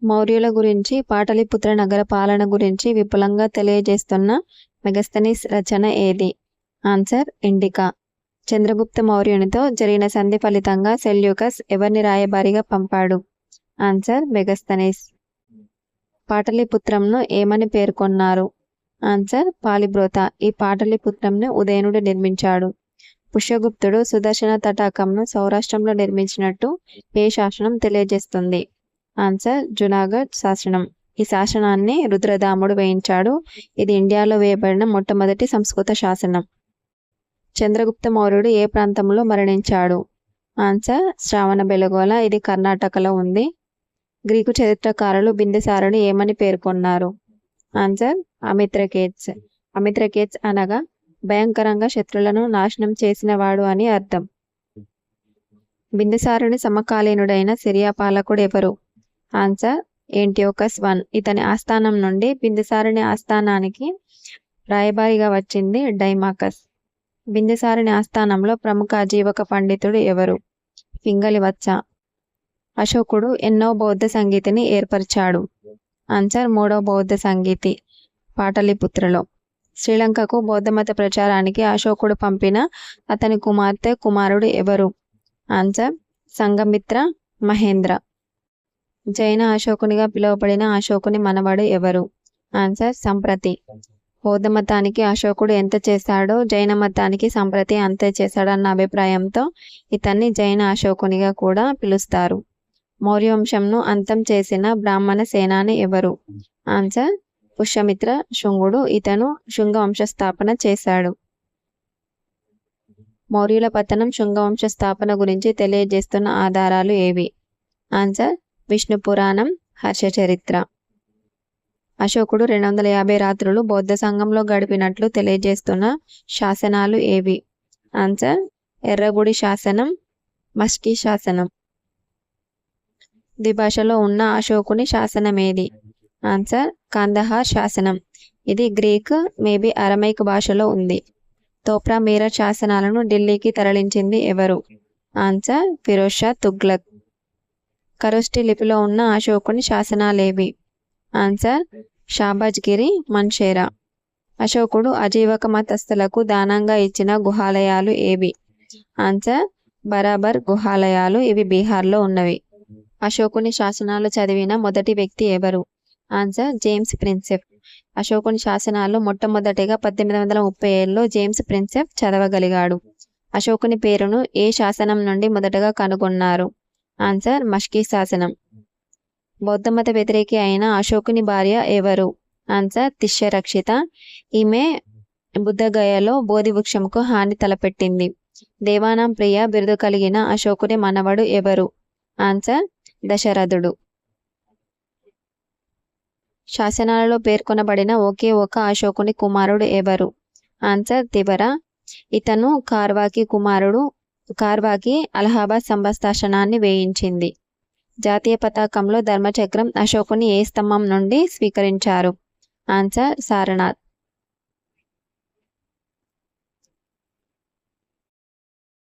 మౌర్యుల గురించి పాటలీపుత్ర నగర పాలన గురించి విపులంగా తెలియజేస్తున్న మెగస్తనీస్ రచన ఏది? Answer indica. చంద్రగుప్త మౌర్యునితో జరిగిన సంధి ఫలితంగా సెల్యూకస్ ఎవరిని రాయబారిగా పంపాడు? Answer Megasthenes. పాటలీపుత్రంను ఏమని పేర్కొన్నారు? ఆన్సర్ పాలిబ్రోత. ఈ పాటలీపుత్రంను ఉదయనుడు నిర్మించాడు. పుష్యగుప్తుడు సుదర్శన తటాకంను సౌరాష్ట్రంలో నిర్మించినట్టు ఏ శాసనం తెలియజేస్తుంది? ఆన్సర్ జునాగఢ్ శాసనం. ఈ శాసనాన్ని రుద్రదాముడు వేయించాడు. ఇది ఇండియాలో వేయబడిన మొట్టమొదటి సంస్కృత శాసనం. చంద్రగుప్త మౌర్యుడు ఏ ప్రాంతంలో మరణించాడు? ఆన్సర్ శ్రావణబెళగోళ. ఇది కర్ణాటకలో ఉంది. గ్రీకు చరిత్రకారులు బిందుసారుని ఏమని పేర్కొన్నారు? ఆన్సర్ అమిత్రకేట్స్. అమిత్రకేట్స్ అనగా భయంకరంగా శత్రులను నాశనం చేసినవాడు అని అర్థం. బిందుసారుని సమకాలీనుడైన సిరియా పాలకుడు ఎవరు? Answer Antiochus I. ఇతని ఆస్థానం నుండి బిందుసారుని ఆస్థానానికి రాయబారిగా వచ్చింది డైమాకస్. బిందుసారుని ఆస్థానంలో ప్రముఖ ఆజీవక పండితుడు ఎవరు? పింగళి వత్స. అశోకుడు ఎన్నో బౌద్ధ సంగీతిని ఏర్పరిచాడు? ఆన్సర్ 3వ బౌద్ధ సంగీతి పాటలీపుత్రలో. శ్రీలంకకు బౌద్ధమత ప్రచారానికి అశోకుడు పంపిన అతని కుమారుడు ఎవరు? ఆన్సర్ సంఘమిత్ర మహేంద్ర. జైన అశోకునిగా పిలువబడిన అశోకుని మనవడు ఎవరు? ఆన్సర్ సంప్రతి. బౌద్ధ మతానికి అశోకుడు ఎంత చేశాడో జైన మతానికి సంప్రతి అంతే చేశాడన్న అభిప్రాయంతో ఇతన్ని జైన అశోకునిగా కూడా పిలుస్తారు. మౌర్యవంశంను అంతం చేసిన బ్రాహ్మణ సేనాని ఎవరు? ఆన్సర్ పుష్యమిత్ర శుంగుడు. ఇతను శుంగ వంశస్థాపన చేశాడు. మౌర్యుల పతనం శుంగవంశ స్థాపన గురించి తెలియజేస్తున్న ఆధారాలు ఏవి? ఆన్సర్ విష్ణు పురాణం, హర్షచరిత్ర. అశోకుడు 250 రాత్రులు బౌద్ధ సంఘంలో గడిపినట్లు తెలియజేస్తున్న శాసనాలు ఏవి? ఆన్సర్ ఎర్రగుడి శాసనం, మస్కీ శాసనం. ద్విభాషలో ఉన్న అశోకుని శాసనం ఏది? ఆన్సర్ కాందహార్ శాసనం. ఇది గ్రీక్, మేబీ అరమైక్ భాషలో ఉంది. తోప్రా మీరట్ శాసనాలను ఢిల్లీకి తరలించింది ఎవరు? ఆన్సర్ ఫిరోజ్ షా తుగ్లక్. ఖరోష్టి లిపిలో ఉన్న అశోకుని శాసనాలేవి? ఆన్సర్ షాబాజ్గిరి, మన్షేరా. అశోకుడు అజీవక మతస్థులకు దానంగా ఇచ్చిన గుహాలయాలు ఏవి? ఆన్సర్ బరాబర్ గుహాలయాలు. ఇవి బీహార్లో ఉన్నవి. అశోకుని శాసనాలు చదివిన మొదటి వ్యక్తి ఎవరు? Answer James Prinsep. అశోకుని శాసనాలు మొట్టమొదటిగా 1837లో జేమ్స్ ప్రిన్సెప్ చదవగలిగాడు. అశోకుని పేరును ఏ శాసనం నుండి మొదటగా కనుగొన్నారు? ఆన్సర్ మష్కీ శాసనం. బౌద్ధమత వ్యతిరేకి అయిన అశోకుని భార్య ఎవరు? ఆన్సర్ తిష్యరక్షిత. ఈమె బుద్ధగయలో బోధి వృక్షంకు హాని తలపెట్టింది. దేవానాం ప్రియ బిరుదు కలిగిన అశోకుని మనవడు ఎవరు? ఆన్సర్ దశరథుడు. శాసనాలలో పేర్కొనబడిన ఒకే ఒక అశోకుని కుమారుడు ఎవరు? ఆన్సర్ తివర. ఇతను కార్వాకి అలహాబాద్ సంస్థానాన్ని వేయించింది. జాతీయ పతాకంలో ధర్మచక్రం అశోకుని ఏ స్తంభం నుండి స్వీకరించారు? ఆన్సర్ సారనాథ్.